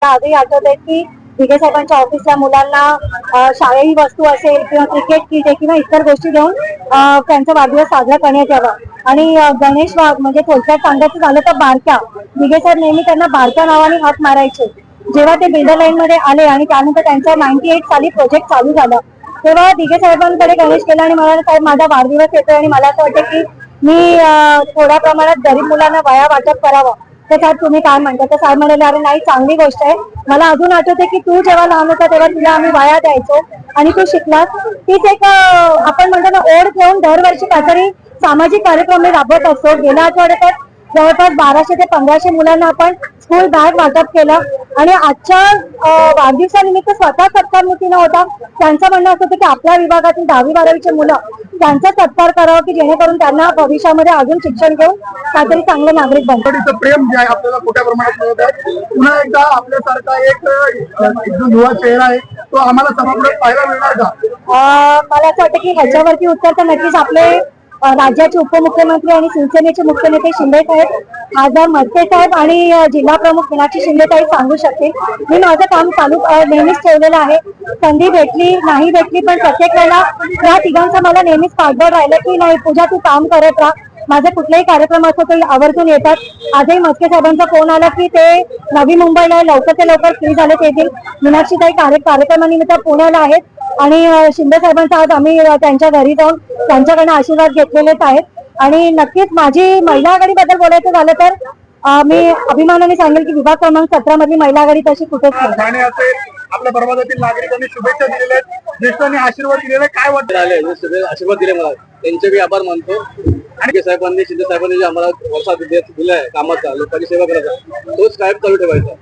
आजही आठवतंय की दिघे साहेबांच्या ऑफिसला मुलांना शाळेही वस्तू असेल किंवा क्रिकेट किट किंवा इतर गोष्टी देऊन त्यांचा वाढदिवस साजरा करण्यात यावा. आणि गणेश म्हणजे थोडक्यात सांगायचं झालं तर बारक्या दिघे साहेब नेहमी त्यांना बारक्या नावाने हाक मारायचे. जेव्हा ते बिल्डर लाईन मध्ये आले आणि त्यानंतर त्यांचा 98 साली प्रोजेक्ट चालू झाला तेव्हा दिघे साहेबांकडे गणेश केला आणि म्हणाले, साहेब माझा वाढदिवस येतोय आणि मला असं वाटतं की मी थोड्या प्रमाणात गरीब मुलांना वह्या वाटप करावं. तर साहेब तुम्ही काय म्हणता? तर साहेब म्हणाले, अरे नाही, चांगली गोष्ट आहे. मला अजून आठवते की तू जेव्हा लहान होता तेव्हा तुला आम्ही वह्या द्यायचो आणि तू शिकलास. तीच एक आपण म्हणतो ना ओढ घेऊन दरवर्षी काहीतरी सामाजिक कार्यक्रम राबवत असतो. गेल्या आठवड्यात जवळपास 1200 ते 1500 मुलांना आपण स्कूल बॅग वाटप केलं आणि आजच्या वाढदिवसानिमित्त स्वतः सत्कारमुखी न होता त्यांचं म्हणणं असं होतं की आपल्या विभागातील 10वी-12वीचे मुलं त्यांचा सत्कार करावा की जेणेकरून त्यांना भविष्यामध्ये अजून शिक्षण घेऊन काहीतरी चांगलं नागरिक बनतात. प्रेम जे आहे आपल्याला मोठ्या प्रमाणात मिळत आहे. पुन्हा एकदा आपल्यासारखा एक जो युवा चेहरा आहे तो आम्हाला सभागृहात पाहायला मिळणार का? मला असं वाटतं की ह्याच्यावरती उत्तर तर नक्कीच आपले राज्याचे उपमुख्यमंत्री आणि शिवसेनेचे मुख्य नेते शिंदे साहेब, खासदार मस्के साहेब आणि जिल्हा प्रमुख मीनाक्षी शिंदे साहेब सांगू शकतील. मी माझं काम चालू नेहमीच ठेवलेलं आहे. संधी भेटली नाही भेटली पण प्रत्येक वेळेला या तिघांचा मला नेहमीच पाठबळ राहिलं की नाही पूजा तू काम करत राहा. माझे कुठलेही कार्यक्रम असो ते आवर्जून येतात. आजही मस्के साहेबांचा फोन आला की ते नवी मुंबईला लवकर ते लवकर फ्री झाले येतील. मीनाक्षी ताई कार्यक्रमानिमित्त पुण्याला आहेत आणि शिंदे साहेबांचा आज आम्ही त्यांच्या घरी जाऊन त्यांच्याकडनं आशीर्वाद घेतलेलेच आहेत. आणि नक्कीच माझी महिला आघाडीबद्दल बोलायचं झालं तर मी अभिमानाने सांगेल की विभाग क्रमांक 17 मधली महिला आघाडी तशी कुठेच नाही. आपल्या बरोबरातील नागरिकांनी शुभेच्छा दिलेल्या आहेत, ज्येष्ठांनी आशीर्वाद दिलेला आहे. काय वाटतं? आशीर्वाद दिले मला, त्यांचे बी आभार मानतो. आणि साहेबांनी शिंदे साहेबांनी जे आम्हाला वर्षा दिलाय कामाचा लोकांची सेवा करायचा तोच कायम चालू ठेवायचा.